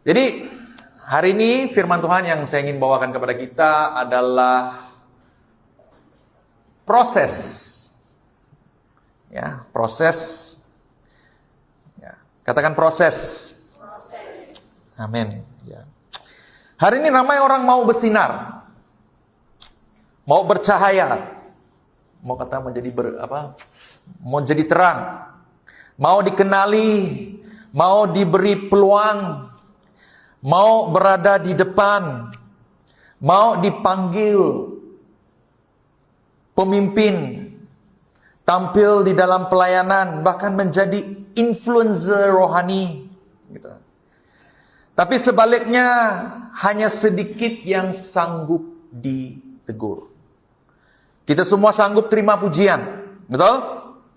Jadi hari ini firman Tuhan yang saya ingin bawakan kepada kita adalah proses. Ya, proses. Ya, katakan proses. Amin. Ya. Hari ini ramai orang mau bersinar, mau bercahaya, mau kata mau jadi terang, mau dikenali, mau diberi peluang, mau berada di depan, mau dipanggil pemimpin, tampil di dalam pelayanan, bahkan menjadi influencer rohani. Gitu. Tapi sebaliknya, hanya sedikit yang sanggup ditegur. Kita semua sanggup terima pujian, betul?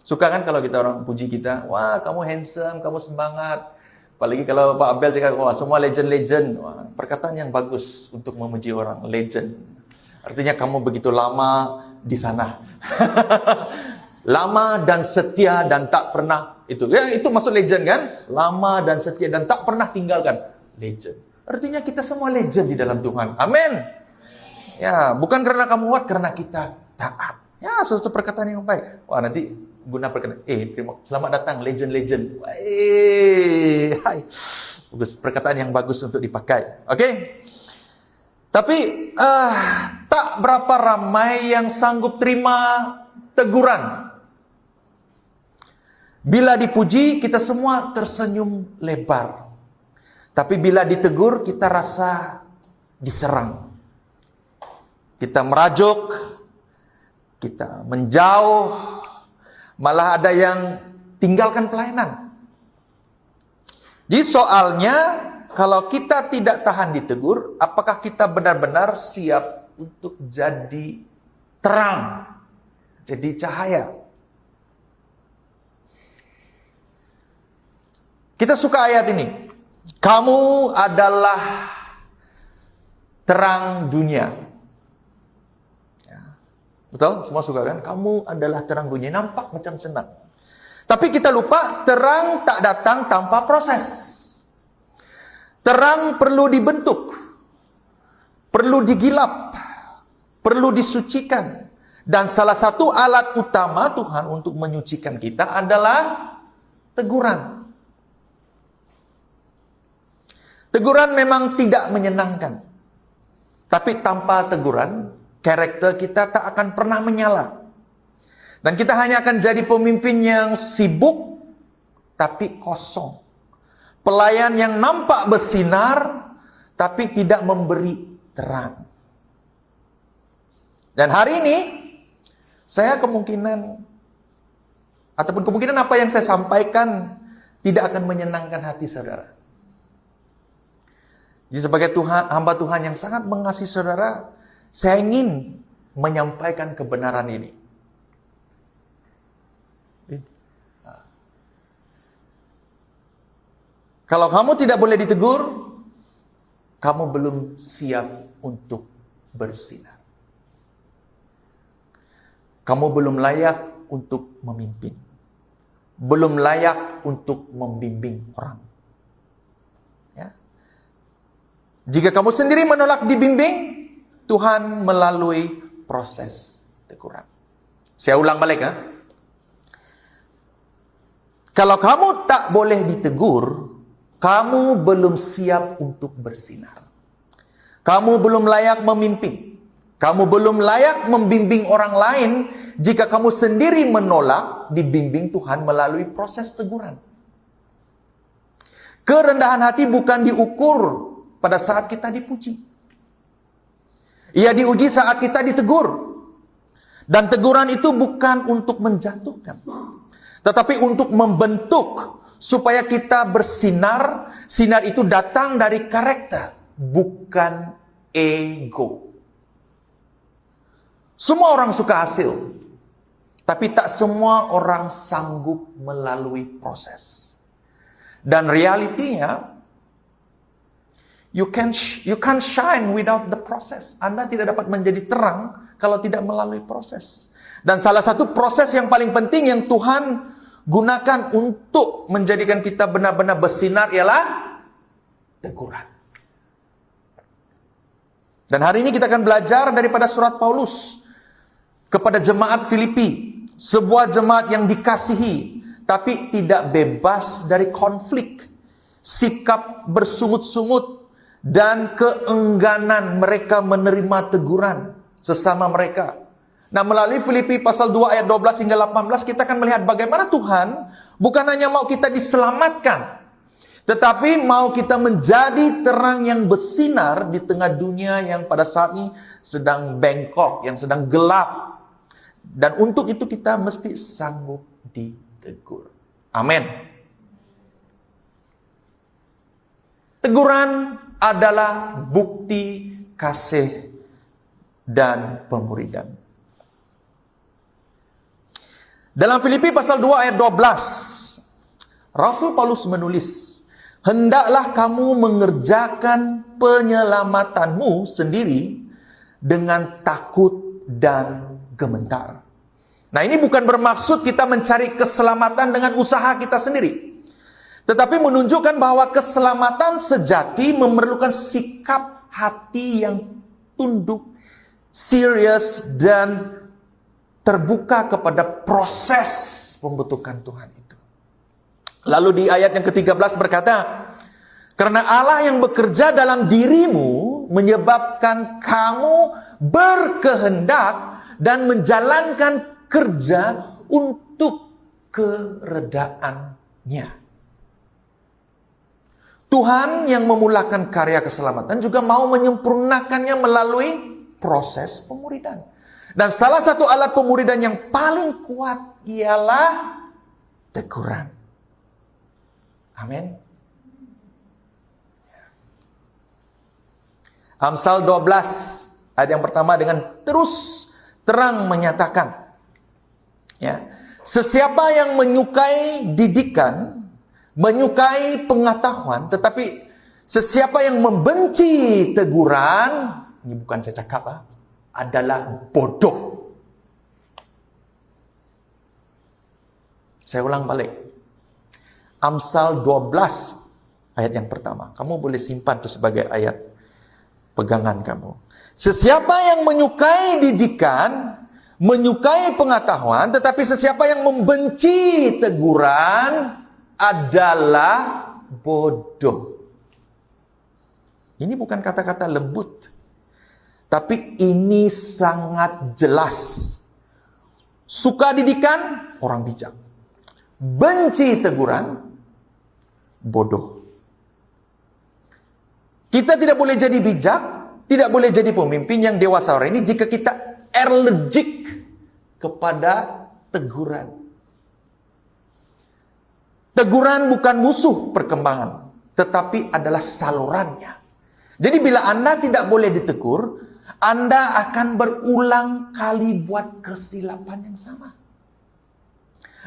Suka kan kalau kita orang puji kita, wah kamu handsome, kamu semangat. Apalagi kalau Pak Abel cakap, wah semua legend-legend. Wah, perkataan yang bagus untuk memuji orang, legend. Artinya kamu begitu lama di sana. Lama dan setia dan tak pernah. Itu maksud legend kan? Lama dan setia dan tak pernah tinggalkan. Legend. Artinya kita semua legend di dalam Tuhan. Amin. Ya, bukan karena kamu kuat, karena kita taat. Ya, suatu perkataan yang baik. Wah, nanti guna perkataan. Selamat datang legend-legend. Hai. Bagus, perkataan yang bagus untuk dipakai. Oke? Tapi tak berapa ramai yang sanggup terima teguran. Bila dipuji, kita semua tersenyum lebar. Tapi bila ditegur, kita rasa diserang. Kita merajuk, kita menjauh, malah ada yang tinggalkan pelayanan. Jadi soalnya, kalau kita tidak tahan ditegur, apakah kita benar-benar siap untuk jadi terang, jadi cahaya? Kita suka ayat ini. Kamu adalah terang dunia. Ya. Betul? Semua suka kan? Kamu adalah terang dunia. Nampak macam senang. Tapi kita lupa, terang tak datang tanpa proses. Terang perlu dibentuk, perlu digilap, perlu disucikan. Dan salah satu alat utama Tuhan untuk menyucikan kita adalah teguran. Teguran memang tidak menyenangkan. Tapi tanpa teguran, karakter kita tak akan pernah menyala. Dan kita hanya akan jadi pemimpin yang sibuk, tapi kosong. Pelayan yang nampak bersinar, tapi tidak memberi terang. Dan hari ini, saya kemungkinan apa yang saya sampaikan tidak akan menyenangkan hati saudara. Jadi sebagai hamba Tuhan yang sangat mengasihi saudara, saya ingin menyampaikan kebenaran ini. Kalau kamu tidak boleh ditegur, kamu belum siap untuk bersinar. Kamu belum layak untuk memimpin. Belum layak untuk membimbing orang. Jika kamu sendiri menolak dibimbing, Tuhan melalui proses teguran. Saya ulang balik ya. Kalau kamu tak boleh ditegur, kamu belum siap untuk bersinar. Kamu belum layak memimpin. Kamu belum layak membimbing orang lain jika kamu sendiri menolak dibimbing Tuhan melalui proses teguran. Kerendahan hati bukan diukur pada saat kita dipuji. Ia diuji saat kita ditegur. Dan teguran itu bukan untuk menjatuhkan, tetapi untuk membentuk supaya kita bersinar. Sinar itu datang dari karakter, bukan ego. Semua orang suka hasil, tapi tak semua orang sanggup melalui proses. Dan realitinya, You can't shine without the process. Anda tidak dapat menjadi terang kalau tidak melalui proses. Dan salah satu proses yang paling penting yang Tuhan gunakan untuk menjadikan kita benar-benar bersinar ialah teguran. Dan hari ini kita akan belajar daripada surat Paulus kepada jemaat Filipi, sebuah jemaat yang dikasihi, tapi tidak bebas dari konflik, sikap bersungut-sungut, dan keengganan mereka menerima teguran sesama mereka. Nah, melalui Filipi pasal 2 ayat 12 hingga 18, kita akan melihat bagaimana Tuhan bukan hanya mau kita diselamatkan, tetapi mau kita menjadi terang yang bersinar di tengah dunia yang pada saat ini sedang bengkok, yang sedang gelap. Dan untuk itu kita mesti sanggup ditegur. Amin. Teguran adalah bukti kasih dan pemuridan. Dalam Filipi pasal 2 ayat 12, Rasul Paulus menulis, hendaklah kamu mengerjakan penyelamatanmu sendiri dengan takut dan gemetar. Nah, ini bukan bermaksud kita mencari keselamatan dengan usaha kita sendiri, tetapi menunjukkan bahwa keselamatan sejati memerlukan sikap hati yang tunduk, serius, dan terbuka kepada proses pembentukan Tuhan itu. Lalu di ayat yang ke-13 berkata, karena Allah yang bekerja dalam dirimu menyebabkan kamu berkehendak dan menjalankan kerja untuk keredaannya. Tuhan yang memulakan karya keselamatan juga mau menyempurnakannya melalui proses pemuridan. Dan salah satu alat pemuridan yang paling kuat ialah teguran. Amin. Amsal 12 ayat yang pertama dengan terus terang menyatakan, ya, sesiapa yang menyukai didikan, menyukai pengetahuan, tetapi sesiapa yang membenci teguran, ini bukan saya cakap, adalah bodoh. Saya ulang balik. Amsal 12 ayat yang pertama. Kamu boleh simpan itu sebagai ayat pegangan kamu. Sesiapa yang menyukai didikan, menyukai pengetahuan, tetapi sesiapa yang membenci teguran adalah bodoh. Ini bukan kata-kata lembut, tapi ini sangat jelas. Suka didikan, orang bijak. Benci teguran, bodoh. Kita tidak boleh jadi bijak, tidak boleh jadi pemimpin yang dewasa hari ini jika kita allergic kepada teguran. Teguran bukan musuh perkembangan, tetapi adalah salurannya. Jadi bila Anda tidak boleh ditegur, Anda akan berulang kali buat kesilapan yang sama.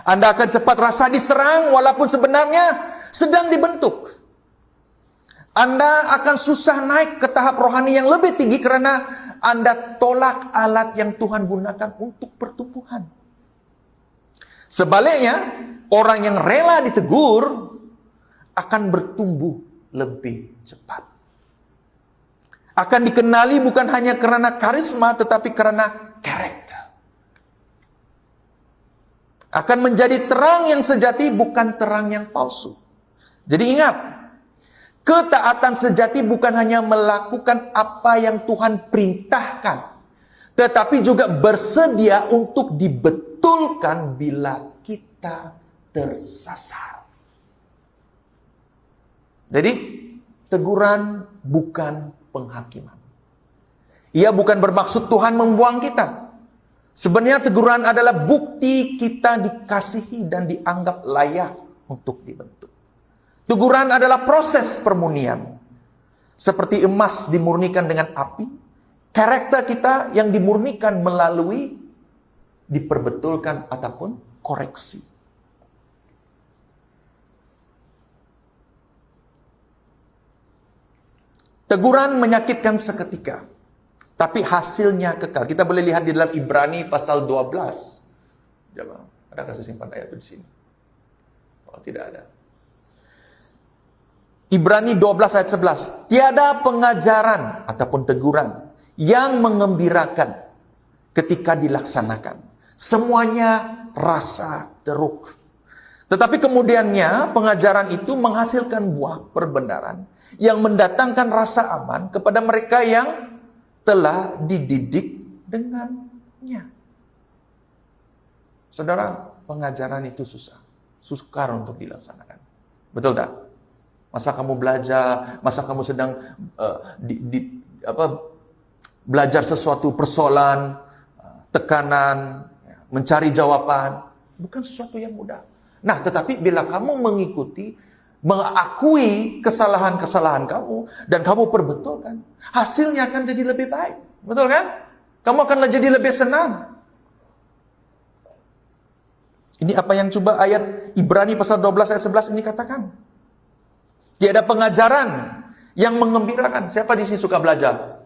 Anda akan cepat rasa diserang walaupun sebenarnya sedang dibentuk. Anda akan susah naik ke tahap rohani yang lebih tinggi karena Anda tolak alat yang Tuhan gunakan untuk pertumbuhan. Sebaliknya, orang yang rela ditegur akan bertumbuh lebih cepat. Akan dikenali bukan hanya karena karisma, tetapi karena karakter. Akan menjadi terang yang sejati, bukan terang yang palsu. Jadi ingat, ketaatan sejati bukan hanya melakukan apa yang Tuhan perintahkan, tetapi juga bersedia untuk dibetulkan bila kita tersasar. Jadi, teguran bukan penghakiman. Ia bukan bermaksud Tuhan membuang kita. Sebenarnya teguran adalah bukti kita dikasihi dan dianggap layak untuk dibentuk. Teguran adalah proses permurnian. Seperti emas dimurnikan dengan api, karakter kita yang dimurnikan melalui diperbetulkan ataupun koreksi. Teguran menyakitkan seketika, tapi hasilnya kekal. Kita boleh lihat di dalam Ibrani pasal 12. Coba, ada kasus simpan ayat itu di sini? Oh, tidak ada. Ibrani 12 ayat 11. Tiada pengajaran ataupun teguran yang mengembirakan ketika dilaksanakan. Semuanya rasa teruk. Tetapi kemudiannya pengajaran itu menghasilkan buah perbenaran yang mendatangkan rasa aman kepada mereka yang telah dididik dengannya. Saudara, pengajaran itu susah. Sukar untuk dilaksanakan. Betul tak? Masa kamu belajar, masa kamu sedang belajar sesuatu persoalan, tekanan, mencari jawaban, bukan sesuatu yang mudah. Nah, tetapi bila kamu mengakui kesalahan-kesalahan kamu, dan kamu perbetulkan, hasilnya akan jadi lebih baik. Betul kan? Kamu akan jadi lebih senang. Ini apa yang coba ayat Ibrani pasal 12 ayat 11 ini katakan. Tiada pengajaran yang mengembirakan. Siapa di sini suka belajar?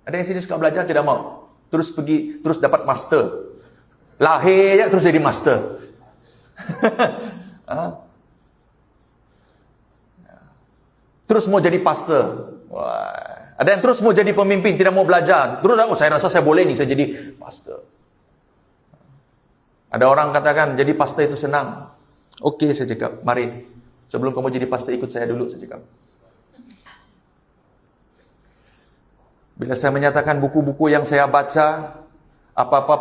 Ada yang sini suka belajar tidak mau? Terus pergi, terus dapat master. Lahir aja terus jadi master. Terus mau jadi pastor. Wah. Ada yang terus mau jadi pemimpin, tidak mau belajar. Terus saya rasa saya boleh nih, saya jadi pastor. Ada orang katakan, jadi pastor itu senang. Oke, saya cakap, mari. Sebelum kamu jadi pastor, ikut saya dulu, saya cakap. Bila saya menyatakan buku-buku yang saya baca, apa-apa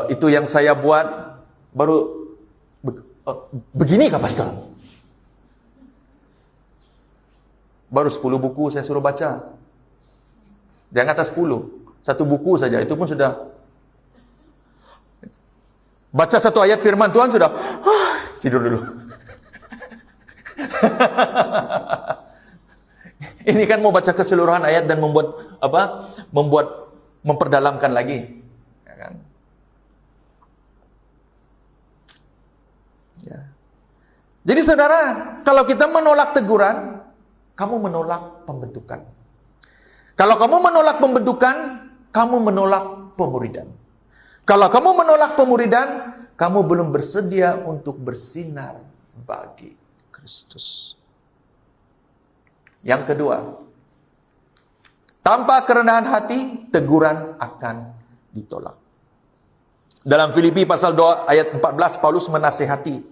itu yang saya buat, baru begini kah pastor? Baru 10 buku saya suruh baca. Jangan atas 10. Satu buku saja, itu pun sudah. Baca satu ayat firman Tuhan sudah, tidur dulu. Ini kan mau baca keseluruhan ayat dan memperdalamkan lagi. Ya kan? Ya. Jadi saudara, kalau kita menolak teguran, kamu menolak pembentukan. Kalau kamu menolak pembentukan, kamu menolak pemuridan. Kalau kamu menolak pemuridan, kamu belum bersedia untuk bersinar bagi Kristus. Yang kedua, tanpa kerendahan hati, teguran akan ditolak. Dalam Filipi pasal 2 ayat 14, Paulus menasihati,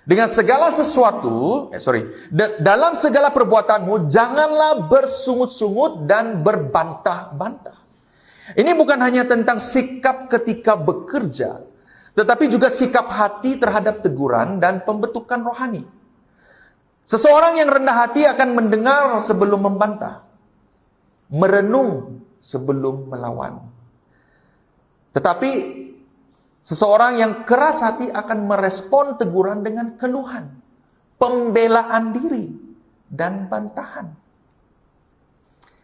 dengan segala sesuatu, dalam segala perbuatanmu, janganlah bersungut-sungut dan berbantah-bantah. Ini bukan hanya tentang sikap ketika bekerja, tetapi juga sikap hati terhadap teguran dan pembentukan rohani. Seseorang yang rendah hati akan mendengar sebelum membantah, merenung sebelum melawan. Tetapi seseorang yang keras hati akan merespon teguran dengan keluhan, pembelaan diri, dan bantahan.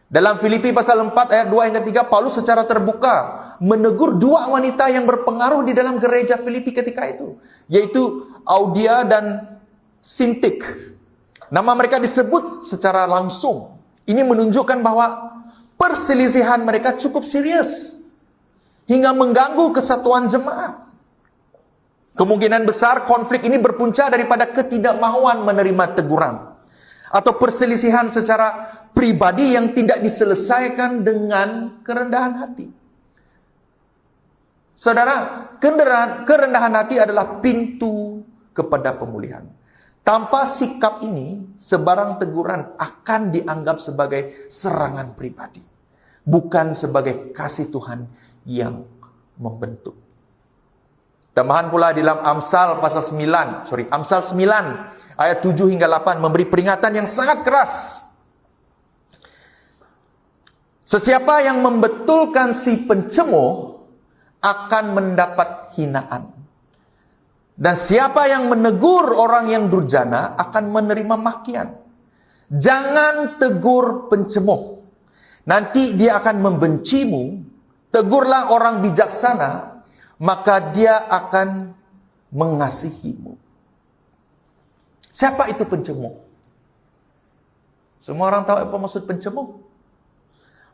Dalam Filipi pasal 4 ayat 2 hingga 3, Paulus secara terbuka menegur dua wanita yang berpengaruh di dalam gereja Filipi ketika itu, yaitu Audia dan Sintik. Nama mereka disebut secara langsung. Ini menunjukkan bahwa perselisihan mereka cukup serius hingga mengganggu kesatuan jemaat. Kemungkinan besar konflik ini berpunca daripada ketidakmauan menerima teguran atau perselisihan secara pribadi yang tidak diselesaikan dengan kerendahan hati. Saudara, kerendahan hati adalah pintu kepada pemulihan. Tanpa sikap ini, sebarang teguran akan dianggap sebagai serangan pribadi, bukan sebagai kasih Tuhan yang membentuk. Tambahan pula di dalam Amsal 9 ayat 7 hingga 8 memberi peringatan yang sangat keras. Sesiapa yang membetulkan si pencemuh akan mendapat hinaan. Dan siapa yang menegur orang yang durjana akan menerima makian. Jangan tegur pencemuh, nanti dia akan membencimu. Tegurlah orang bijaksana, maka dia akan mengasihimu. Siapa itu pencemuh? Semua orang tahu apa maksud pencemuh?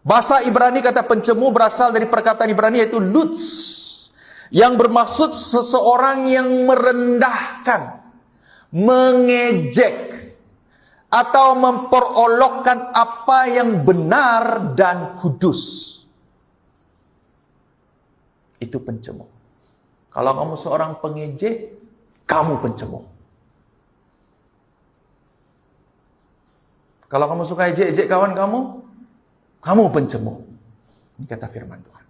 Bahasa Ibrani kata pencemuh berasal dari perkataan Ibrani yaitu lutz, yang bermaksud seseorang yang merendahkan, mengejek, atau memperolokkan apa yang benar dan kudus. Itu pencemooh. Kalau kamu seorang pengejek, kamu pencemooh. Kalau kamu suka ejek-ejek kawan kamu pencemooh. Ini kata firman Tuhan.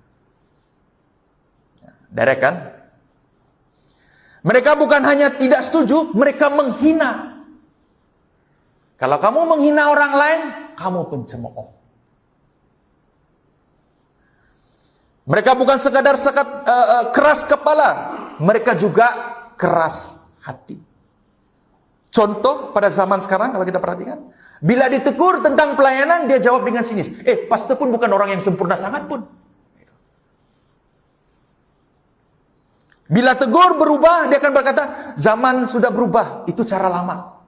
Direct kan? Mereka bukan hanya tidak setuju, mereka menghina. Kalau kamu menghina orang lain, kamu pencemooh. Mereka bukan sekadar keras kepala, mereka juga keras hati. Contoh pada zaman sekarang kalau kita perhatikan, bila ditegur tentang pelayanan, dia jawab dengan sinis. Pastor pun bukan orang yang sempurna sangat pun. Bila tegur berubah, dia akan berkata, zaman sudah berubah, itu cara lama.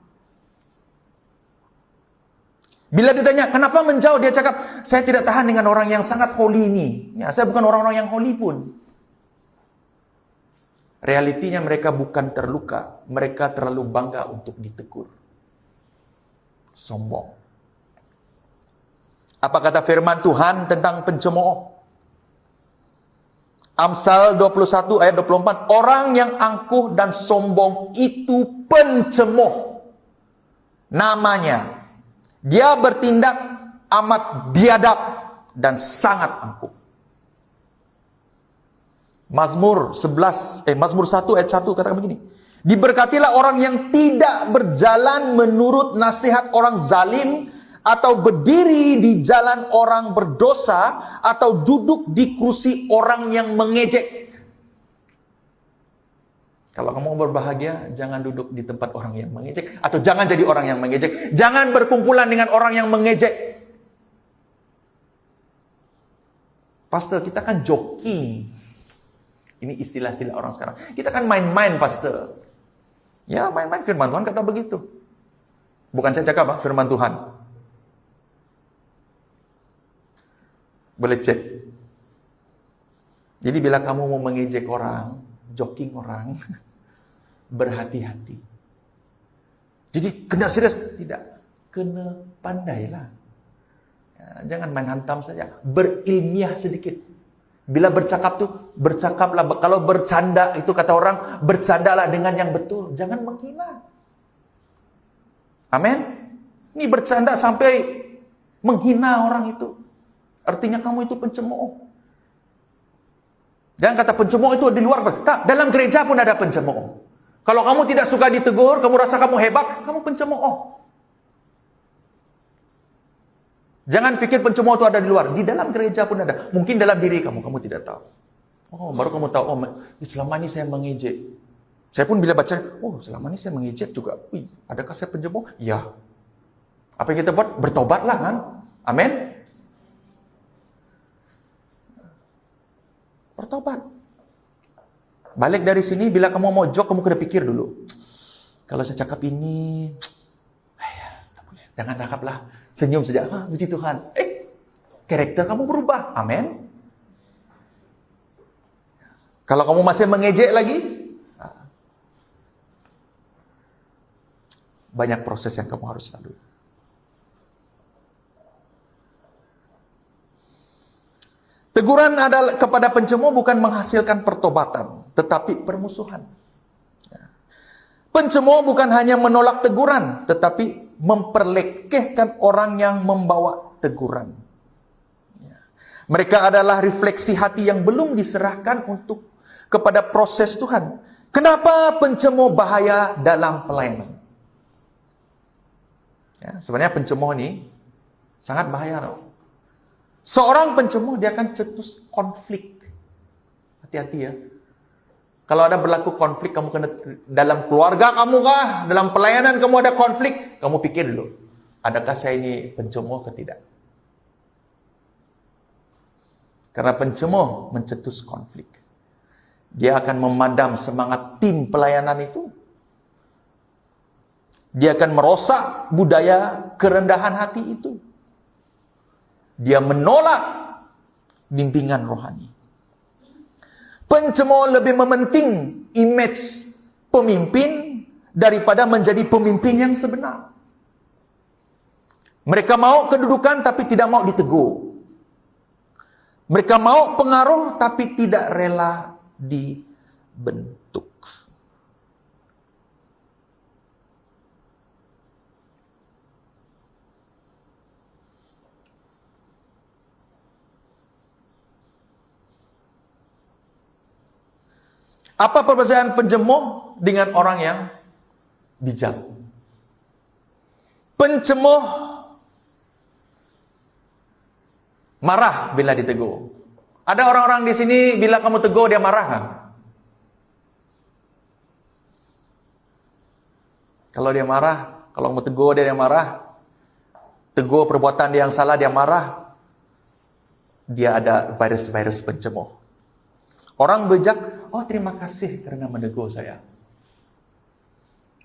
Bila ditanya, kenapa menjauh? Dia cakap, saya tidak tahan dengan orang yang sangat holy ini. Ya, saya bukan orang-orang yang holy pun. Realitinya mereka bukan terluka. Mereka terlalu bangga untuk ditegur. Sombong. Apa kata firman Tuhan tentang pencemooh? Amsal 21 ayat 24. Orang yang angkuh dan sombong itu pencemooh. Namanya. Dia bertindak amat biadab dan sangat angkuh. Mazmur 1 ayat 1 katakan begini. Diberkatilah orang yang tidak berjalan menurut nasihat orang zalim, atau berdiri di jalan orang berdosa, atau duduk di kursi orang yang mengejek. Kalau kamu mau berbahagia, jangan duduk di tempat orang yang mengejek, atau jangan jadi orang yang mengejek. Jangan berkumpulan dengan orang yang mengejek. Pastor, kita kan joking. Ini istilah-istilah orang sekarang. Kita kan main-main, pastor. Ya, main-main. Firman Tuhan kata begitu. Bukan saya cakap, firman Tuhan. Boleh cek. Jadi bila kamu mau mengejek orang, joking orang, berhati-hati. Jadi kena serius? Tidak. Kena pandailah. Ya, jangan main hantam saja. Berilmiah sedikit. Bila bercakap tuh, bercakaplah. Kalau bercanda, itu kata orang, bercandalah dengan yang betul. Jangan menghina. Amin. Ini bercanda sampai menghina orang itu. Artinya kamu itu pencemooh. Jangan kata pencemooh itu di luar. Tak, dalam gereja pun ada pencemooh. Kalau kamu tidak suka ditegur, kamu rasa kamu hebat, kamu pencemooh. Jangan pikir pencemooh itu ada di luar. Di dalam gereja pun ada. Mungkin dalam diri kamu tidak tahu. Oh, baru kamu tahu, selama ini saya mengejek. Saya pun bila baca, selama ini saya mengejek juga. Adakah saya pencemooh? Ya. Apa yang kita buat? Bertobatlah kan? Amin. Bertobat. Balik dari sini, bila kamu mau jok, kamu kena pikir dulu. Kalau saya cakap ini, tak boleh. Jangan cakaplah. Senyum saja. Puji Tuhan. Karakter kamu berubah. Amin. Kalau kamu masih mengejek lagi, banyak proses yang kamu harus lalui. Teguran adalah kepada pencemooh bukan menghasilkan pertobatan, tetapi permusuhan. Pencemooh bukan hanya menolak teguran, tetapi memperlekehkan orang yang membawa teguran. Mereka adalah refleksi hati yang belum diserahkan kepada proses Tuhan. Kenapa pencemooh bahaya dalam pelayanan? Sebenarnya pencemooh ini sangat bahaya loh. Seorang pencemooh dia akan cetus konflik. Hati-hati ya. Kalau ada berlaku konflik, kamu kena dalam keluarga kamu kah, dalam pelayanan kamu ada konflik, kamu pikir dulu, adakah saya ini pencemooh atau tidak? Karena pencemooh mencetus konflik. Dia akan memadam semangat tim pelayanan itu. Dia akan merosak budaya kerendahan hati itu. Dia menolak bimbingan rohani. Pencemooh lebih mementing image pemimpin daripada menjadi pemimpin yang sebenar. Mereka mau kedudukan tapi tidak mau ditegur. Mereka mau pengaruh tapi tidak rela dibentuk. Apa perbedaan pencemoh dengan orang yang bijak? Pencemoh marah bila ditegur. Ada orang-orang di sini bila kamu tegur dia marah kan? Kalau dia marah, kalau kamu tegur dia marah. Tegur perbuatan dia yang salah dia marah. Dia ada virus-virus pencemoh. Orang bijak, oh terima kasih karena menegur saya.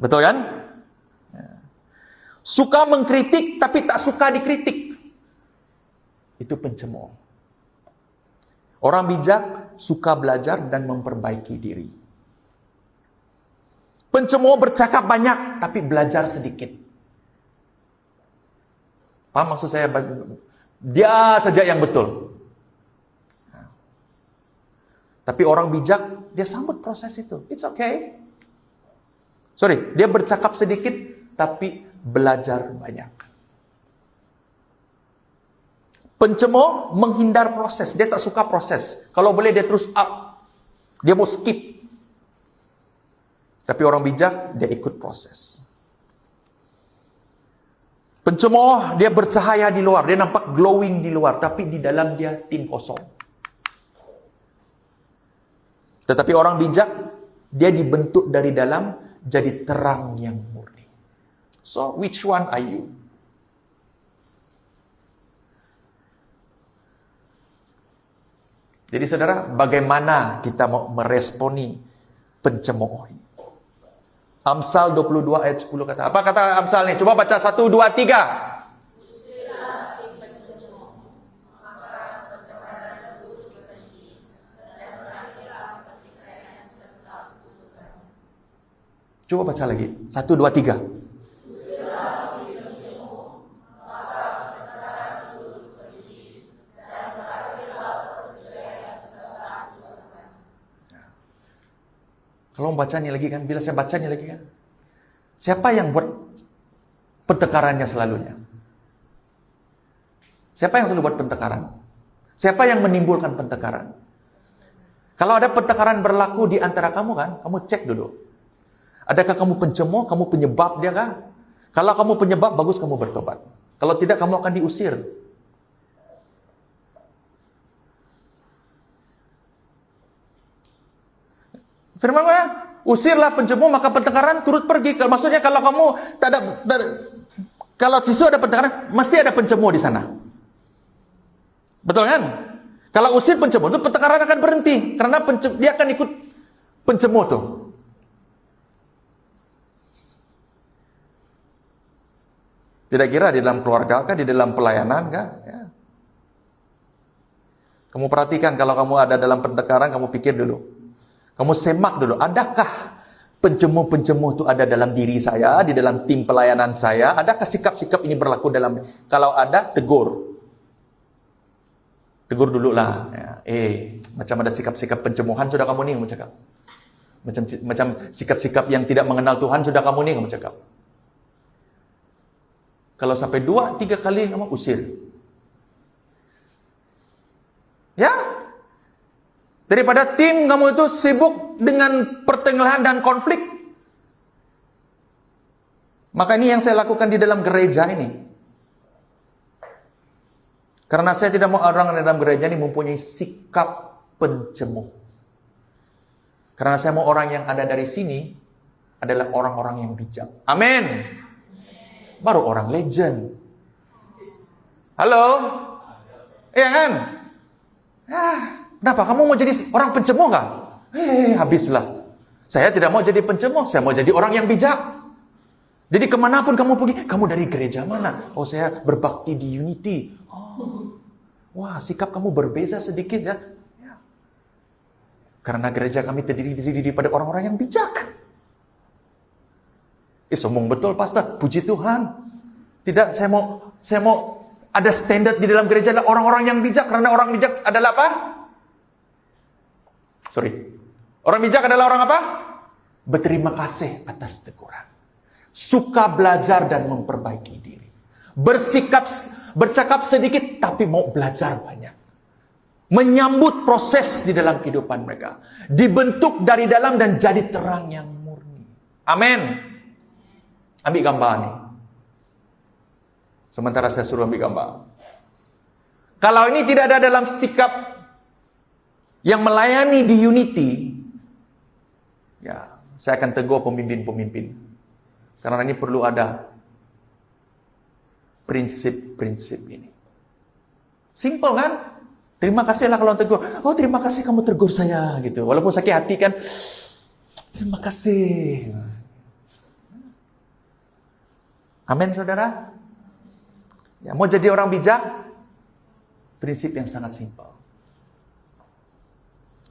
Betul kan? Suka mengkritik tapi tak suka dikritik. Itu pencemoh. Orang bijak suka belajar dan memperbaiki diri. Pencemoh bercakap banyak tapi belajar sedikit. Paham maksud saya? Dia saja yang betul. Tapi orang bijak, dia sambut proses itu. It's okay. Sorry, dia bercakap sedikit, tapi belajar banyak. Pencemoh menghindar proses. Dia tak suka proses. Kalau boleh dia terus up. Dia mau skip. Tapi orang bijak, dia ikut proses. Pencemoh, dia bercahaya di luar. Dia nampak glowing di luar. Tapi di dalam dia tim kosong. Tetapi orang bijak, dia dibentuk dari dalam jadi terang yang murni. So, which one are you? Jadi saudara, bagaimana kita mau meresponi pencemooh ini? Amsal 22 ayat 10 kata. Apa kata Amsal ini? Coba baca 1, 2, 3. Coba baca lagi. 1, 2, 3. Kalau membaca ini lagi kan, bila saya baca ini lagi kan, siapa yang buat pertengkarannya selalunya? Siapa yang selalu buat pertengkaran? Siapa yang menimbulkan pertengkaran? Kalau ada pertengkaran berlaku di antara kamu kan, kamu cek dulu. Adakah kamu pencemoh, kamu penyebab dia kah? Kalau kamu penyebab, bagus kamu bertobat. Kalau tidak, kamu akan diusir. Firman Allah, usirlah pencemoh, maka pertengkaran turut pergi. Maksudnya kalau kamu kalau situ ada pertengkaran, mesti ada pencemoh di sana. Betul kan? Kalau usir pencemoh, itu pertengkaran akan berhenti. Karena dia akan ikut pencemoh tuh. Tidak kira di dalam keluarga kah, di dalam pelayanan kah? Ya. Kamu perhatikan kalau kamu ada dalam pertengkaran, kamu pikir dulu. Kamu semak dulu, adakah pencemoh-pencemoh itu ada dalam diri saya, di dalam tim pelayanan saya? Adakah sikap-sikap ini berlaku dalam, kalau ada, tegur. Tegur dulu lah. Ya. Macam ada sikap-sikap pencemohan, sudah kamu nih, kamu cakap. Macam sikap-sikap yang tidak mengenal Tuhan, sudah kamu nih, kamu cakap. Kalau sampai 2, 3 kali, kamu usir. Ya? Daripada tim kamu itu sibuk dengan pertengkaran dan konflik. Maka ini yang saya lakukan di dalam gereja ini. Karena saya tidak mau orang di dalam gereja ini mempunyai sikap pencemoh. Karena saya mau orang yang ada dari sini adalah orang-orang yang bijak. Amin. Baru orang legend. Halo? Iya kan? Kenapa? Kamu mau jadi orang pencemoh nggak? Habislah. Saya tidak mau jadi pencemoh, saya mau jadi orang yang bijak. Jadi kemanapun kamu pergi, kamu dari gereja mana? Oh, saya berbakti di Unity. Oh, wah, sikap kamu berbeza sedikit ya. Karena gereja kami terdiri pada orang-orang yang bijak. Sombong betul, pastor. Puji Tuhan. Tidak, saya mau ada standar di dalam gereja adalah orang-orang yang bijak. Karena orang bijak adalah apa? Orang bijak adalah orang apa? Berterima kasih atas teguran. Suka belajar dan memperbaiki diri. Bercakap sedikit tapi mau belajar banyak. Menyambut proses di dalam kehidupan mereka. Dibentuk dari dalam dan jadi terang yang murni. Amin. Ambil gambar nih. Sementara saya suruh ambil gambar. Kalau ini tidak ada dalam sikap yang melayani di Unity, ya, saya akan tegur pemimpin-pemimpin. Karena ini perlu ada prinsip-prinsip ini. Simple kan? Terima kasihlah kalau tegur. Oh, terima kasih kamu tegur saya gitu. Walaupun sakit hati kan. Terima kasih. Amin, saudara. Ya, mau jadi orang bijak? Prinsip yang sangat simpel.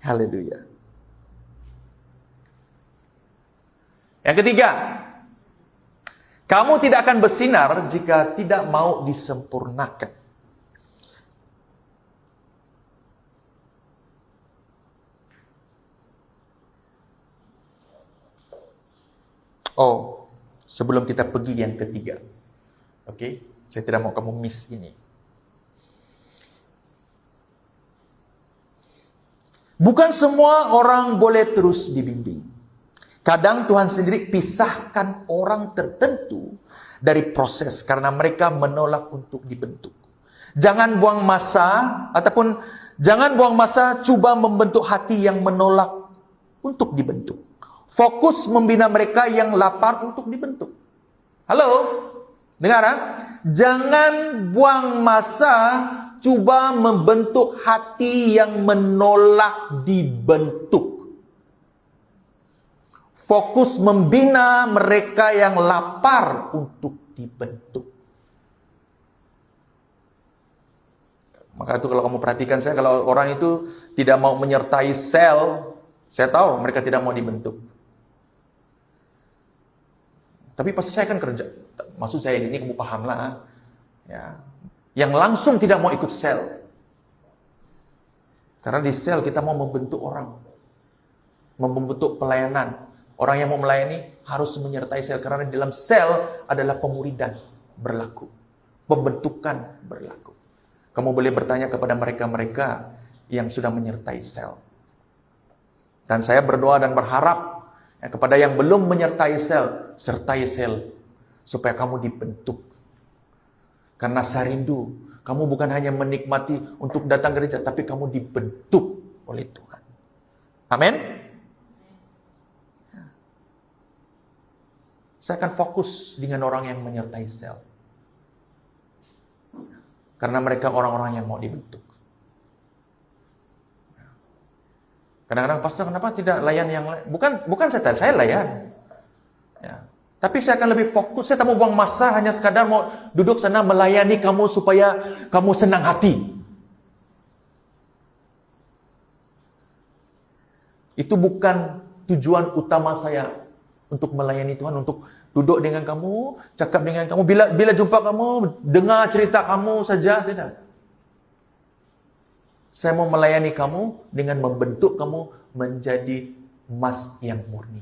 Haleluya. Yang ketiga, kamu tidak akan bersinar jika tidak mau disempurnakan. Oh, sebelum kita pergi yang ketiga. Oke, saya tidak mau kamu miss ini. Bukan semua orang boleh terus dibimbing. Kadang Tuhan sendiri pisahkan orang tertentu dari proses karena mereka menolak untuk dibentuk. Jangan buang masa coba membentuk hati yang menolak untuk dibentuk. Fokus membina mereka yang lapar untuk dibentuk. Halo? Dengar? Jangan buang masa coba membentuk hati yang menolak dibentuk. Fokus membina mereka yang lapar untuk dibentuk. Maka itu kalau kamu perhatikan saya, kalau orang itu tidak mau menyertai sel, saya tahu mereka tidak mau dibentuk. Tapi pasti saya akan kerja. Maksud saya ini kamu paham lah. Ya. Yang langsung tidak mau ikut sel. Karena di sel kita mau membentuk orang. Membentuk pelayanan. Orang yang mau melayani harus menyertai sel. Karena di dalam sel adalah pemuridan berlaku. Pembentukan berlaku. Kamu boleh bertanya kepada mereka-mereka yang sudah menyertai sel. Dan saya berdoa dan berharap kepada yang belum menyertai sel, sertai sel supaya kamu dibentuk. Karena saya rindu, kamu bukan hanya menikmati untuk datang gereja, tapi kamu dibentuk oleh Tuhan. Amin. Saya akan fokus dengan orang yang menyertai sel. Karena mereka orang-orang yang mau dibentuk. Kadang-kadang pastor kenapa tidak layan yang lain? Bukan saya layan. Ya. Tapi saya akan lebih fokus. Saya tak mau buang masa hanya sekadar mau duduk sana melayani kamu supaya kamu senang hati. Itu bukan tujuan utama saya untuk melayani Tuhan, untuk duduk dengan kamu, cakap dengan kamu, bila jumpa kamu, dengar cerita kamu saja, tidak. Saya mau melayani kamu dengan membentuk kamu menjadi emas yang murni.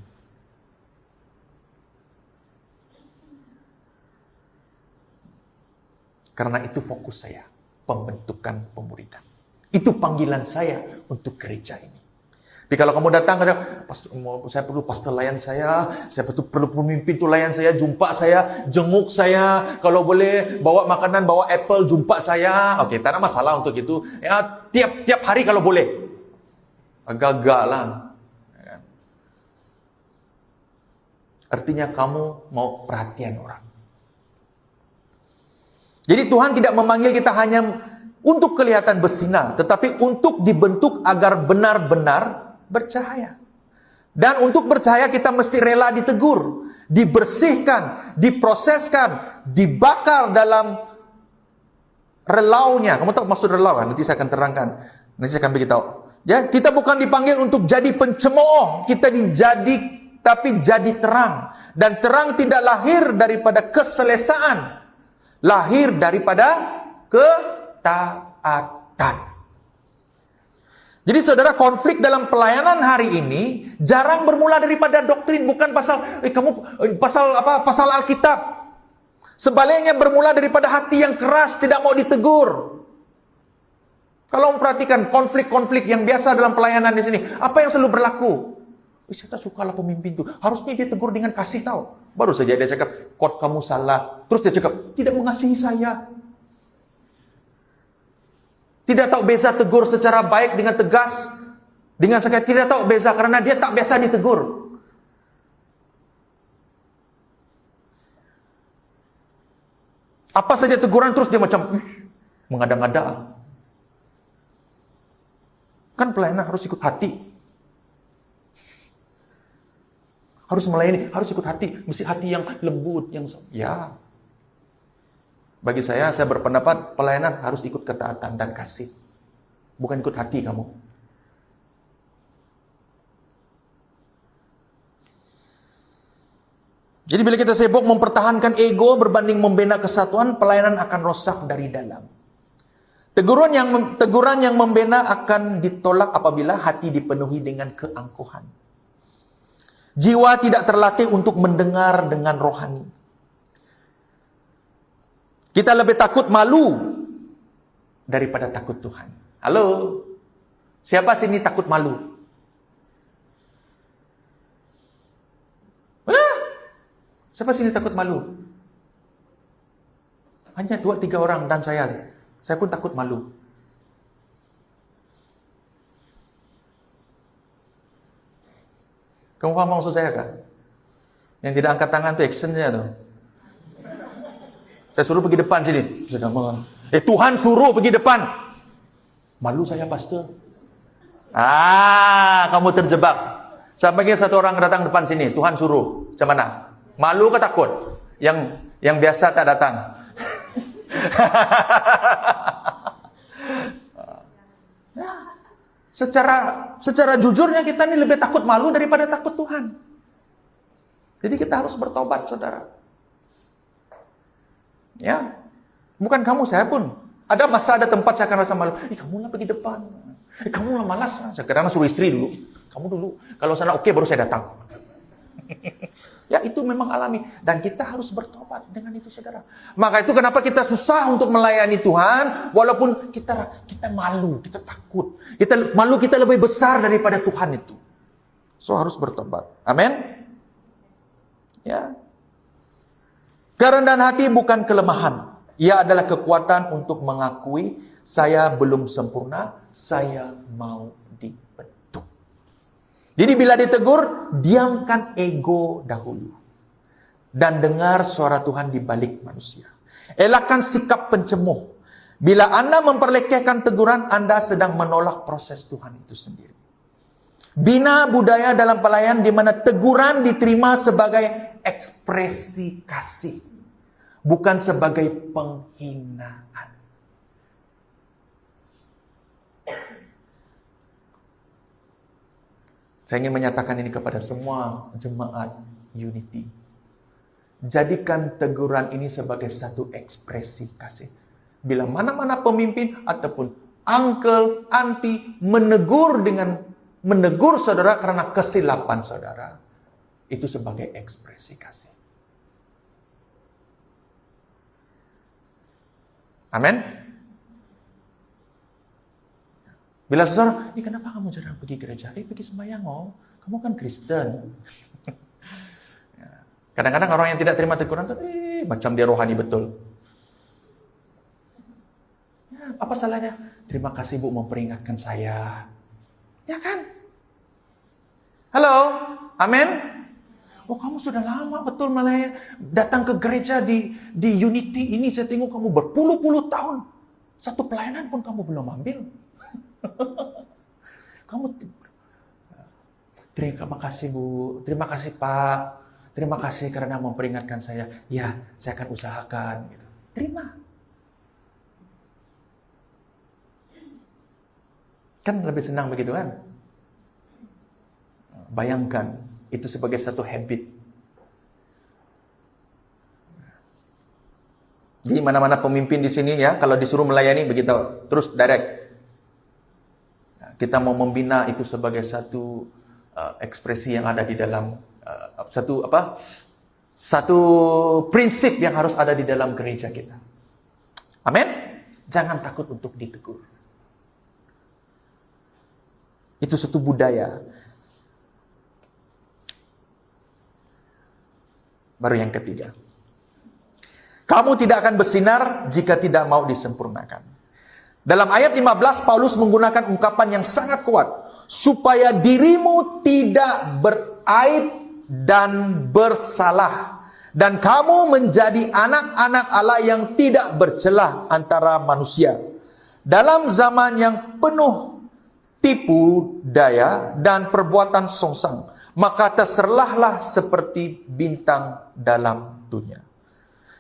Karena itu fokus saya, pembentukan pemuridan. Itu panggilan saya untuk gereja ini. Tapi kalau kamu datang, saya perlu pastor layan saya perlu pemimpin itu layan saya, jumpa saya, jenguk saya, kalau boleh bawa makanan, bawa apple, jumpa saya. Oke, tak ada masalah untuk itu. Ya, tiap hari kalau boleh. Agak-agak lah. Artinya kamu mau perhatian orang. Jadi Tuhan tidak memanggil kita hanya untuk kelihatan bersinar, tetapi untuk dibentuk agar benar-benar bercahaya. Dan untuk bercahaya kita mesti rela ditegur, dibersihkan, diproseskan, dibakar dalam relaunya. Kamu tahu maksud relau kan? Nanti saya akan terangkan. Nanti saya akan beritahu. Ya, kita bukan dipanggil untuk jadi pencemooh, kita tapi jadi terang. Dan terang tidak lahir daripada keselesaan, lahir daripada ketaatan. Jadi saudara, konflik dalam pelayanan hari ini jarang bermula daripada doktrin, bukan pasal Alkitab. Sebaliknya bermula daripada hati yang keras, tidak mau ditegur. Kalau memperhatikan konflik-konflik yang biasa dalam pelayanan di sini, apa yang selalu berlaku? Saya tak sukalah pemimpin itu. Harusnya dia tegur dengan kasih tahu. Baru saja dia cakap, "Kot, kamu salah." Terus dia cakap, "Tidak mengasihi saya." Tidak tahu beza tegur secara baik dengan tegas, dengan sakit. Tidak tahu beza karena dia tak biasa ditegur. Apa saja teguran terus dia macam mengada-ngada. Kan pelayanan harus ikut hati. Harus melayani, harus ikut hati. Mesti hati yang lembut, yang ya. Bagi saya berpendapat pelayanan harus ikut ketaatan dan kasih. Bukan ikut hati kamu. Jadi bila kita sibuk mempertahankan ego berbanding membina kesatuan, pelayanan akan rosak dari dalam. Teguran yang membina akan ditolak apabila hati dipenuhi dengan keangkuhan. Jiwa tidak terlatih untuk mendengar dengan rohani. Kita lebih takut malu daripada takut Tuhan. Halo? Siapa sini takut malu? Siapa sini takut malu? Hanya 2-3 orang dan saya. Saya pun takut malu. Kamu paham maksud saya kan? Yang tidak angkat tangan itu actionnya tuh. Saya suruh pergi depan sini. Tuhan suruh pergi depan. Malu saya, pastor. Kamu terjebak. Saya panggil satu orang datang depan sini. Tuhan suruh. Macam mana? Malu ke takut? Yang biasa tak datang. Secara jujurnya kita ini lebih takut malu daripada takut Tuhan. Jadi kita harus bertobat, saudara. Ya, bukan kamu, saya pun. Ada masa, ada tempat saya akan rasa malu. Kamu lah pergi depan. Kamu lah malas. Saya kadang suruh istri dulu. Kamu dulu. Kalau sana oke, baru saya datang. Ya, itu memang alami. Dan kita harus bertobat dengan itu, saudara. Maka itu kenapa kita susah untuk melayani Tuhan, walaupun kita malu, kita takut. Kita lebih besar daripada Tuhan itu. So, harus bertobat. Amin. Ya. Kerendahan hati bukan kelemahan. Ia adalah kekuatan untuk mengakui saya belum sempurna, saya mau dibentuk. Jadi bila ditegur, diamkan ego dahulu. Dan dengar suara Tuhan di balik manusia. Elakkan sikap pencemuh. Bila Anda memperlekehkan teguran, Anda sedang menolak proses Tuhan itu sendiri. Bina budaya dalam pelayanan di mana teguran diterima sebagai ekspresi kasih, bukan sebagai penghinaan. Saya ingin menyatakan ini kepada semua jemaat Unity. Jadikan teguran ini sebagai satu ekspresi kasih. Bila mana-mana pemimpin ataupun uncle, auntie menegur saudara karena kesilapan saudara, itu sebagai ekspresi kasih. Amin. Bila seseorang, kenapa kamu jarang pergi gereja? Pergi sembahyang, kamu kan Kristen. Kadang-kadang orang yang tidak terima teguran, macam dia rohani betul. Ya, apa salahnya? Terima kasih Bu memperingatkan saya. Ya kan? Halo, amin. Kamu sudah lama betul malah datang ke gereja di Unity ini. Saya tengok kamu berpuluh-puluh tahun. Satu pelayanan pun kamu belum ambil. Kamu terima kasih Bu, terima kasih Pak, terima kasih karena memperingatkan saya. Ya, saya akan usahakan. Gitu. Terima. Kan lebih senang begitu kan? Bayangkan, itu sebagai satu habit. Jadi mana-mana pemimpin di sini ya, kalau disuruh melayani begitu, terus direct. Kita mau membina itu sebagai satu ekspresi yang ada di dalam satu prinsip yang harus ada di dalam gereja kita. Amin. Jangan takut untuk ditegur. Itu satu budaya. Baru yang ketiga. Kamu tidak akan bersinar jika tidak mau disempurnakan. Dalam ayat 15, Paulus menggunakan ungkapan yang sangat kuat. Supaya dirimu tidak beraib dan bersalah. Dan kamu menjadi anak-anak Allah yang tidak bercelah antara manusia. Dalam zaman yang penuh tipu daya dan perbuatan songsang. Maka terserlahlah seperti bintang dalam dunia.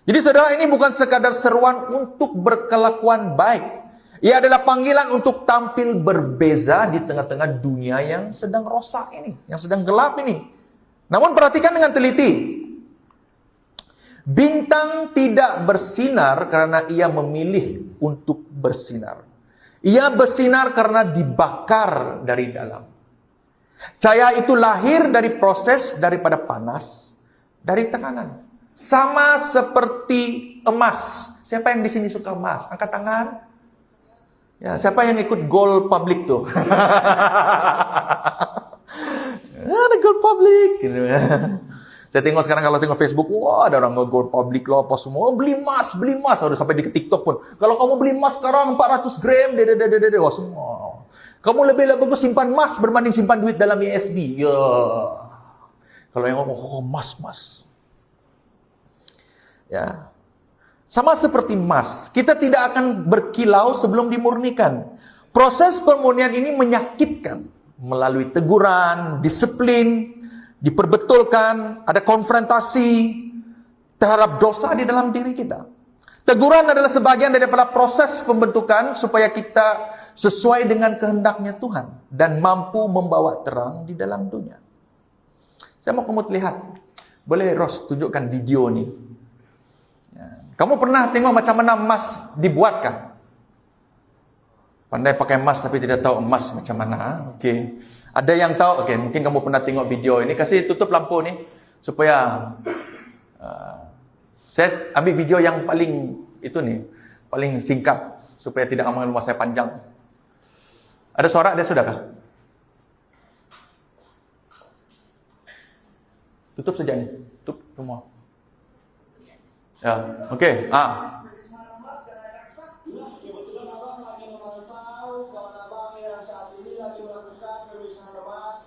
Jadi saudara, ini bukan sekadar seruan untuk berkelakuan baik. Ia adalah panggilan untuk tampil berbeza di tengah-tengah dunia yang sedang rosak ini, yang sedang gelap ini. Namun perhatikan dengan teliti. Bintang tidak bersinar karena ia memilih untuk bersinar. Ia bersinar karena dibakar dari dalam. Cahaya itu lahir dari proses daripada panas, dari tekanan. Sama seperti emas. Siapa yang di sini suka emas? Angkat tangan. Ya, siapa yang ikut goal public tuh? Ada goal public. Gitu. Saya tengok sekarang kalau tengok Facebook, wah ada orang goal public loh, apa semua. Oh, beli emas. Udah sampai di TikTok pun. Kalau kamu beli emas sekarang 400 gram, wah semua. Kamu lebih bagus simpan emas berbanding simpan duit dalam ISB. Ya. Kalau yang ngomong, emas. Ya. Sama seperti emas, kita tidak akan berkilau sebelum dimurnikan. Proses pemurnian ini menyakitkan melalui teguran, disiplin, diperbetulkan, ada konfrontasi terhadap dosa di dalam diri kita. Teguran adalah sebagian daripada proses pembentukan supaya kita sesuai dengan kehendaknya Tuhan dan mampu membawa terang di dalam dunia. Saya mau kamu lihat, boleh Ros tunjukkan video nih. Kamu pernah tengok macam mana emas dibuatkan? Pandai pakai emas tapi tidak tahu emas macam mana. Okey. Ada yang tahu? Okey, mungkin kamu pernah tengok video ini. Kasih tutup lampu ni supaya saya ambil video yang paling itu nih, paling singkat supaya tidak mengambil masa saya panjang. Ada suara? Ada sudah kah? Tutup saja nih. Tutup semua. Ya, oke. Kebetulan abang lagi memantau kawan abang yang saat ini lagi melakukan pemisahan emas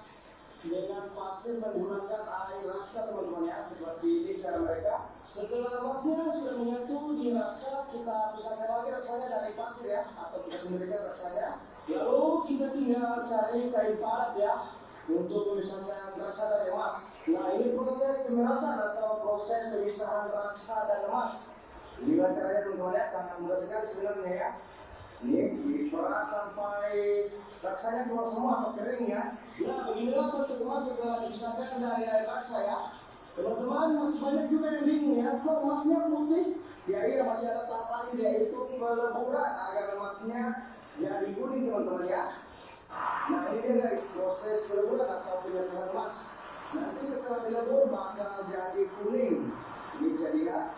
dengan pasir menggunakan air raksa, teman-teman ya, seperti ini cara mereka. Setelah emasnya sudah menyatu di raksa, kita pisahkan lagi raksanya dari pasir ya, atau kita sendirikan raksanya. Lalu kita tinggal cari kain padat ya untuk memisahkan raksa dari emas. Nah, ini proses pemerasan atau proses pemisahan raksa dan emas. Inilah caranya teman-teman ya, sangat mudah sekali sebenarnya ya. Ini diperas sampai raksanya keluar semua atau kering ya. Nah, beginilah bentuk emas setelah dipisahkan dari air raksa ya. Teman-teman, masih banyak juga yang bingung ya, kok emasnya putih? Ya iya, masih ada tahapan yaitu peleburan agar emasnya jadi kuning teman-teman ya. Nah ini dia guys, proses peleburan atau penyatuan emas. Nanti setelah dilebur bakal jadi kuning. Ini jadi ya.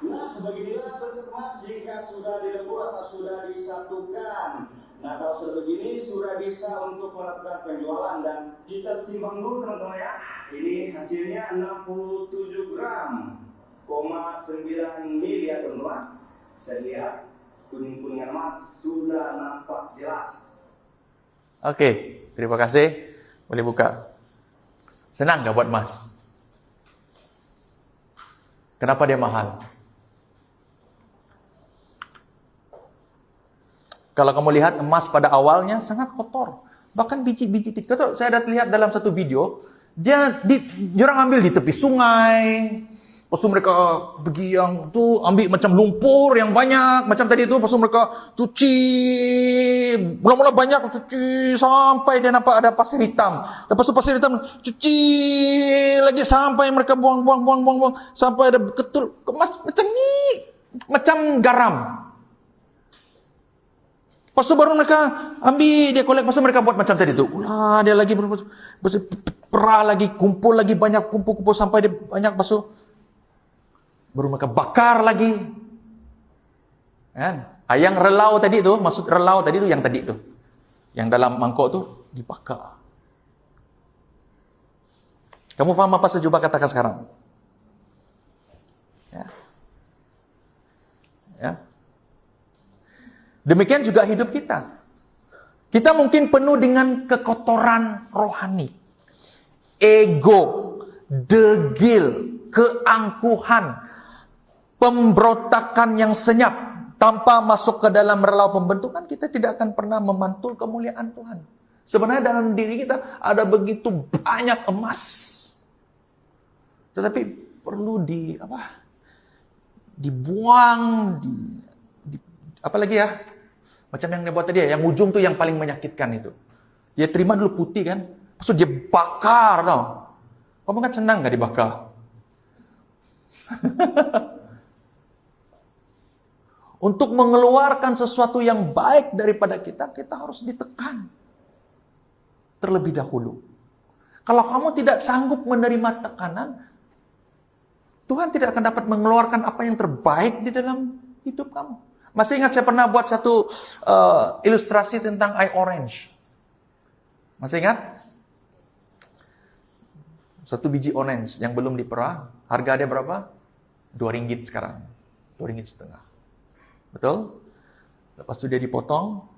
Nah beginilah bentuk emas jika sudah dilebur atau sudah disatukan. Nah kalau sudah begini sudah bisa untuk melakukan penjualan dan kita timbang dulu teman-teman ya. Ini hasilnya 67 gram, 9 mili ya teman-teman. Saya lihat kuning-kuningan emas sudah nampak jelas. Oke, terima kasih. Boleh buka. Senang gak buat emas? Kenapa dia mahal? Kalau kamu lihat emas pada awalnya sangat kotor. Bahkan biji-biji saya ada lihat dalam satu video, orang ambil di tepi sungai, Lepas tu mereka pergi yang tu ambil macam lumpur yang banyak macam tadi tu. Lepas tu mereka cuci, mula-mula banyak cuci sampai dia nampak ada pasir hitam. Lepas tu pasir hitam cuci lagi sampai mereka buang sampai ada ketul kemas macam ni, macam garam. Lepas tu baru mereka ambil, dia kolek, lepas tu mereka buat macam tadi tu. Ulah dia lagi perah lagi, kumpul lagi banyak, kumpul sampai dia banyak, lepas tu baru mereka bakar lagi. Kan? Yang relau tadi tu, maksud relau tadi tu yang tadi tu. Yang dalam mangkok tu dibakar. Kamu faham apa saya cuba katakan sekarang? Ya. Ya. Demikian juga hidup kita. Kita mungkin penuh dengan kekotoran rohani. Ego, degil, keangkuhan, pemberontakan yang senyap tanpa masuk ke dalam relau pembentukan, kita tidak akan pernah memantul kemuliaan Tuhan. Sebenarnya dalam diri kita ada begitu banyak emas, tetapi perlu dibuang, apa lagi ya? Macam yang dia buat tadi, yang ujung tuh yang paling menyakitkan itu. Dia terima dulu putih kan, terus dia bakar tau. Kamu kan senang gak dibakar? Untuk mengeluarkan sesuatu yang baik daripada kita, kita harus ditekan terlebih dahulu. Kalau kamu tidak sanggup menerima tekanan, Tuhan tidak akan dapat mengeluarkan apa yang terbaik di dalam hidup kamu. Masih ingat saya pernah buat satu ilustrasi tentang eye orange. Masih ingat? Satu biji orange yang belum diperah, harga dia berapa? 2 ringgit sekarang. 2 ringgit setengah. Betul? Lepas itu dia dipotong,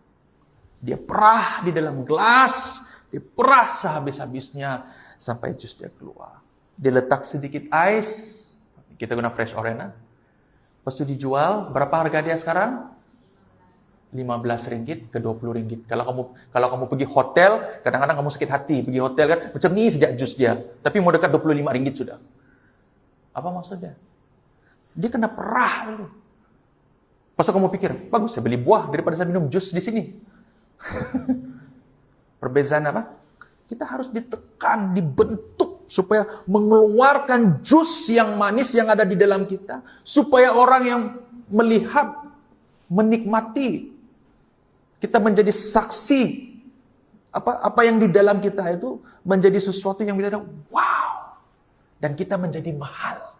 dia perah di dalam gelas, dia perah sehabis-habisnya sampai jus dia keluar. Dia letak sedikit ais, kita guna fresh orange. Lepas itu dijual, berapa harga dia sekarang? 15 ringgit ke 20 ringgit. Kalau kamu pergi hotel, kadang-kadang kamu sakit hati pergi hotel kan, macam ni sejak jus dia, tapi mau dekat 25 ringgit sudah. Apa maksudnya? Dia kena perah dulu. Pasal kamu pikir, bagus saya beli buah daripada saya minum jus di sini. Perbezaan apa? Kita harus ditekan, dibentuk supaya mengeluarkan jus yang manis yang ada di dalam kita, supaya orang yang melihat, menikmati, kita menjadi saksi apa yang di dalam kita itu menjadi sesuatu yang bila wow, dan kita menjadi mahal.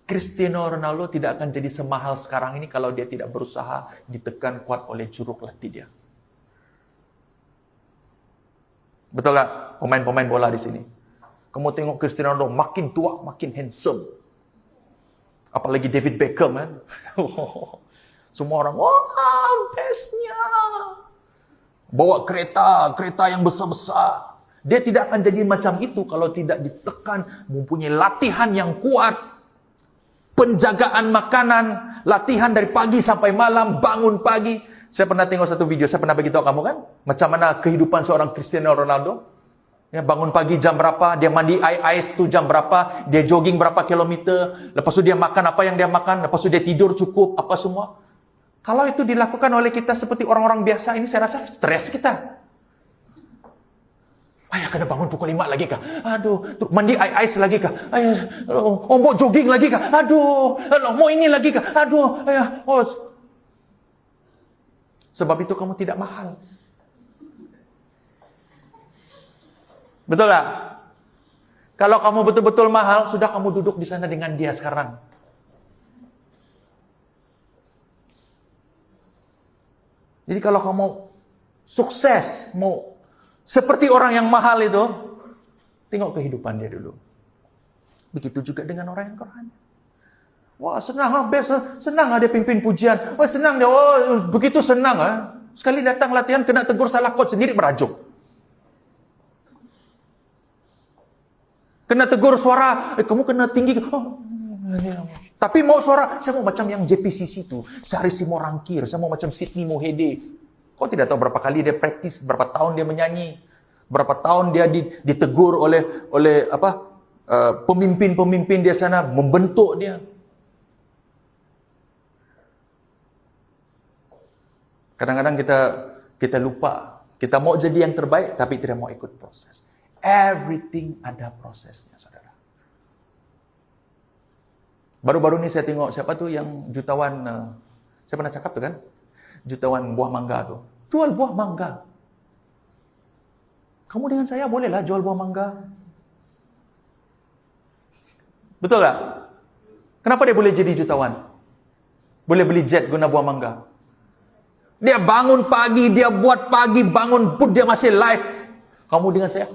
Cristiano Ronaldo tidak akan jadi semahal sekarang ini kalau dia tidak berusaha ditekan kuat oleh juruk latih dia. Betul gak? Pemain-pemain bola di sini. Kamu tengok Cristiano Ronaldo makin tua, makin handsome. Apalagi David Beckham kan. Semua orang, wah bestnya. Bawa kereta yang besar-besar. Dia tidak akan jadi macam itu kalau tidak ditekan, mempunyai latihan yang kuat. Penjagaan makanan, latihan dari pagi sampai malam, bangun pagi. Saya pernah tengok satu video, saya pernah beritahu kamu kan, macam mana kehidupan seorang Cristiano Ronaldo. Ya, bangun pagi jam berapa, dia mandi ais tu jam berapa, dia jogging berapa kilometer, lepas tu dia makan apa yang dia makan, lepas tu dia tidur cukup, apa semua. Kalau itu dilakukan oleh kita seperti orang-orang biasa, ini saya rasa stres kita. Ayah kena bangun pukul 5 lagi kah? Aduh, mandi ais lagi kah? Ayah, mau jogging lagi kah? Aduh, mau ini lagi kah? Aduh, ayah. Oh. Sebab itu kamu tidak mahal. Betul tak? Kalau kamu betul-betul mahal, sudah kamu duduk di sana dengan dia sekarang. Jadi kalau kamu sukses, mau seperti orang yang mahal itu, tengok kehidupan dia dulu. Begitu juga dengan orang yang rohani. Wah senang, senang dia pimpin pujian. Wah senang dia, begitu senang. Sekali datang latihan, kena tegur salah coach sendiri merajuk. Kena tegur suara, kamu kena tinggi. Tapi mau suara, saya mau macam yang JPCC itu. Sehari mau rangkir, saya mau macam Sydney Mohede. Kau tidak tahu berapa kali dia praktis, berapa tahun dia menyanyi. Berapa tahun dia ditegur oleh pemimpin-pemimpin di sana, membentuk dia. Kadang-kadang kita lupa, kita mau jadi yang terbaik tapi tidak mau ikut proses. Everything ada prosesnya, saudara. Baru-baru ini saya tengok siapa tuh yang jutawan, saya pernah cakap tuh kan, jutawan buah mangga tuh, jual buah mangga. Kamu dengan saya bolehlah jual buah mangga. Betul gak? Kenapa dia boleh jadi jutawan? Boleh beli jet guna buah mangga. Dia bangun pagi, dia buat pagi, bangun pun dia masih live. Kamu dengan saya,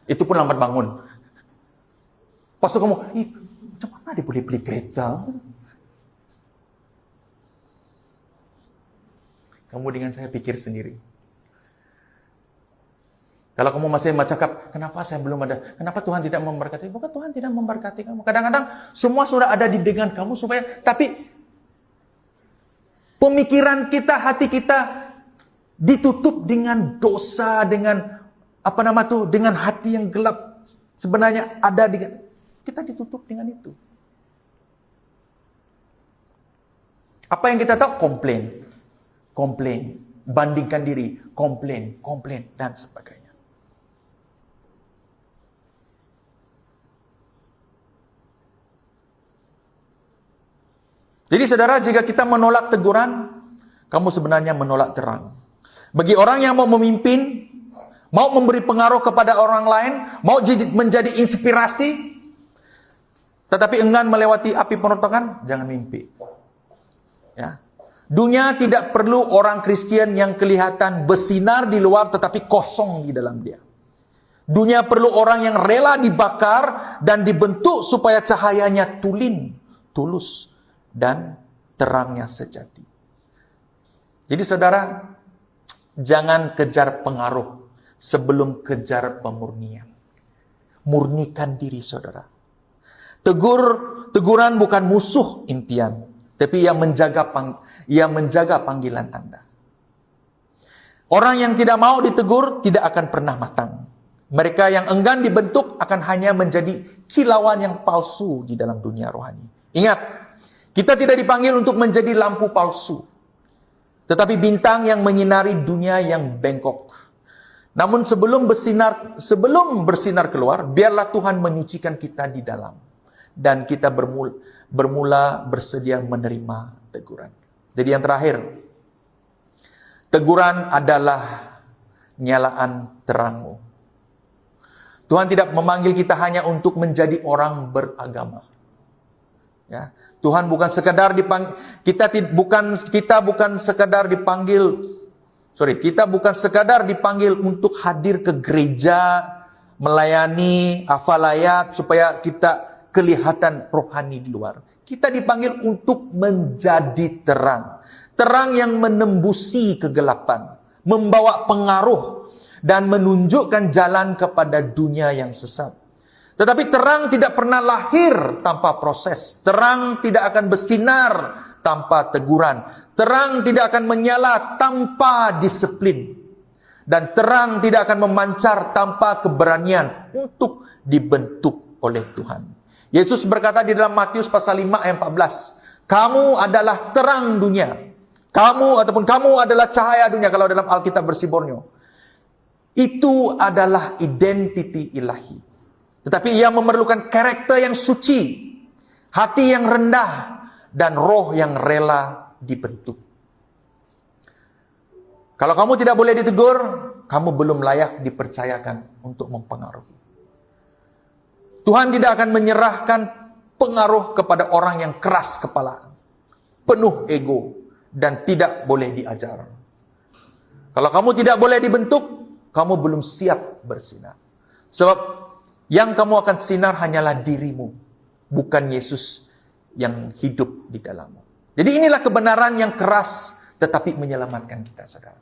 itu pun lambat bangun. Pas kamu, macam mana dia boleh beli kereta? Kamu dengan saya pikir sendiri. Kalau kamu masih cakap, kenapa saya belum ada? Kenapa Tuhan tidak memberkati? Bukan Tuhan tidak memberkati kamu. Kadang-kadang semua sudah ada di dengan kamu tapi pemikiran kita, hati kita ditutup dengan dosa, dengan dengan hati yang gelap. Sebenarnya ada kita ditutup dengan itu. Apa yang kita tahu? Komplain, bandingkan diri, komplain dan sebagainya. Jadi saudara, jika kita menolak teguran, kamu sebenarnya menolak terang. Bagi orang yang mau memimpin, mau memberi pengaruh kepada orang lain, mau menjadi inspirasi, tetapi enggan melewati api penontokan, jangan mimpi. Ya. Dunia tidak perlu orang Kristen yang kelihatan bersinar di luar tetapi kosong di dalam dia. Dunia perlu orang yang rela dibakar dan dibentuk supaya cahayanya tulus dan terangnya sejati. Jadi saudara, jangan kejar pengaruh sebelum kejar pemurnian. Murnikan diri saudara. Teguran bukan musuh impian, tapi ia menjaga panggilan Anda. Orang yang tidak mau ditegur tidak akan pernah matang. Mereka yang enggan dibentuk akan hanya menjadi kilauan yang palsu di dalam dunia rohani. Ingat, kita tidak dipanggil untuk menjadi lampu palsu, tetapi bintang yang menyinari dunia yang bengkok. Namun sebelum bersinar keluar, biarlah Tuhan menyucikan kita di dalam. Dan kita bermula bersedia menerima teguran. Jadi yang terakhir, teguran adalah nyalaan terangmu. Tuhan tidak memanggil kita hanya untuk menjadi orang beragama. Ya, Tuhan bukan sekadar dipanggil, kita bukan sekadar dipanggil untuk hadir ke gereja, melayani, hafal ayat supaya kita kelihatan rohani di luar. Kita dipanggil untuk menjadi terang. Terang yang menembusi kegelapan, membawa pengaruh dan menunjukkan jalan kepada dunia yang sesat. Tetapi terang tidak pernah lahir tanpa proses. Terang tidak akan bersinar tanpa teguran. Terang tidak akan menyala tanpa disiplin. Dan terang tidak akan memancar tanpa keberanian untuk dibentuk oleh Tuhan. Yesus berkata di dalam Matius pasal 5 ayat 14, kamu adalah terang dunia. Kamu adalah cahaya dunia kalau dalam Alkitab versi Borneo. Itu adalah identiti ilahi. Tetapi ia memerlukan karakter yang suci, hati yang rendah, dan roh yang rela dibentuk. Kalau kamu tidak boleh ditegur, kamu belum layak dipercayakan untuk mempengaruhi. Tuhan tidak akan menyerahkan pengaruh kepada orang yang keras kepala, penuh ego, dan tidak boleh diajar. Kalau kamu tidak boleh dibentuk, kamu belum siap bersinar. Sebab yang kamu akan sinar hanyalah dirimu, bukan Yesus yang hidup di dalammu. Jadi inilah kebenaran yang keras tetapi menyelamatkan kita, saudara.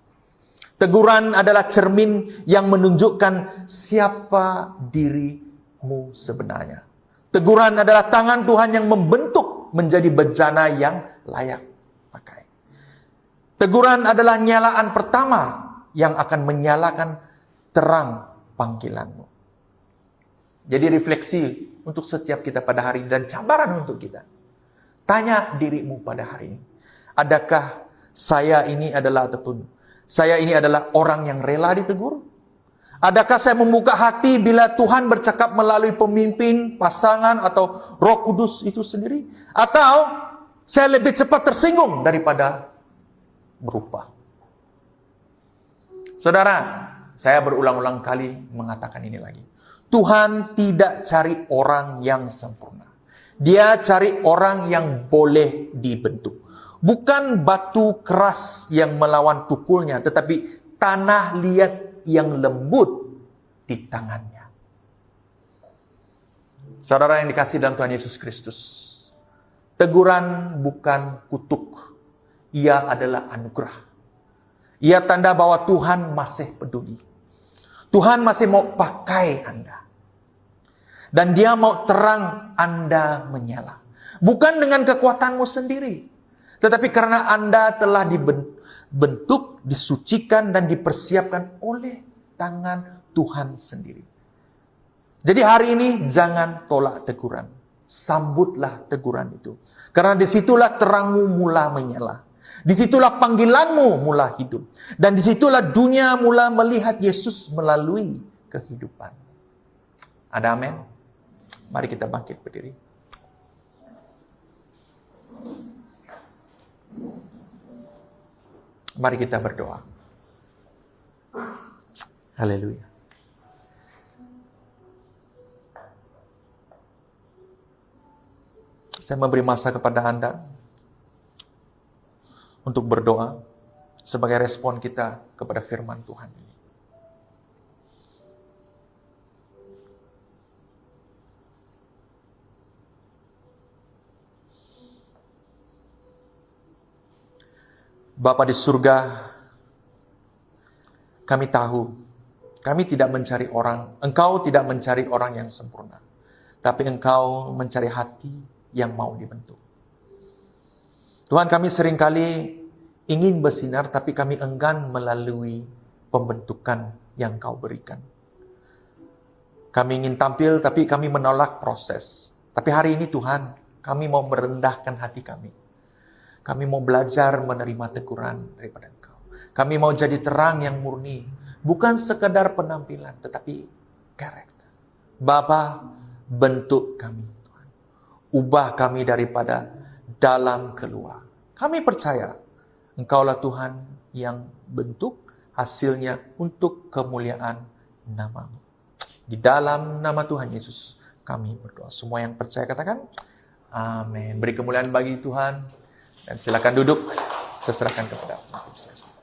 Teguran adalah cermin yang menunjukkan siapa dirimu sebenarnya. Teguran adalah tangan Tuhan yang membentuk menjadi bejana yang layak pakai. Teguran adalah nyalaan pertama yang akan menyalakan terang panggilanmu. Jadi refleksi untuk setiap kita pada hari ini dan cabaran untuk kita. Tanya dirimu pada hari ini. Adakah saya ini adalah orang yang rela ditegur? Adakah saya membuka hati bila Tuhan bercakap melalui pemimpin, pasangan, atau Roh Kudus itu sendiri? Atau saya lebih cepat tersinggung daripada berubah? Saudara, saya berulang-ulang kali mengatakan ini lagi. Tuhan tidak cari orang yang sempurna. Dia cari orang yang boleh dibentuk. Bukan batu keras yang melawan tukulnya, tetapi tanah liat yang lembut di tangannya. Saudara yang dikasihi dalam Tuhan Yesus Kristus, teguran bukan kutuk. Ia adalah anugerah. Ia tanda bahwa Tuhan masih peduli. Tuhan masih mau pakai Anda. Dan Dia mau terang Anda menyala. Bukan dengan kekuatanmu sendiri. Tetapi karena Anda telah dibentuk, disucikan, dan dipersiapkan oleh tangan Tuhan sendiri. Jadi hari ini jangan tolak teguran. Sambutlah teguran itu. Karena disitulah terangmu mula menyala. Disitulah panggilanmu mula hidup. Dan disitulah dunia mula melihat Yesus melalui kehidupan. Ada amin? Mari kita bangkit berdiri. Mari kita berdoa. Haleluya. Saya memberi masa kepada Anda untuk berdoa sebagai respon kita kepada firman Tuhan ini. Bapa di surga, kami tahu, kami tidak mencari orang, Engkau tidak mencari orang yang sempurna, tapi Engkau mencari hati yang mau dibentuk. Tuhan, kami seringkali ingin bersinar, tapi kami enggan melalui pembentukan yang Kau berikan. Kami ingin tampil, tapi kami menolak proses. Tapi hari ini Tuhan, kami mau merendahkan hati kami. Kami mau belajar menerima teguran daripada Engkau. Kami mau jadi terang yang murni. Bukan sekadar penampilan, tetapi karakter. Bapa, bentuk kami, Tuhan. Ubah kami daripada dalam keluar. Kami percaya Engkaulah Tuhan yang bentuk hasilnya untuk kemuliaan nama-Mu. Di dalam nama Tuhan Yesus kami berdoa. Semua yang percaya katakan amin. Beri kemuliaan bagi Tuhan. Dan silakan duduk. Saya serahkan kepada Tuhan.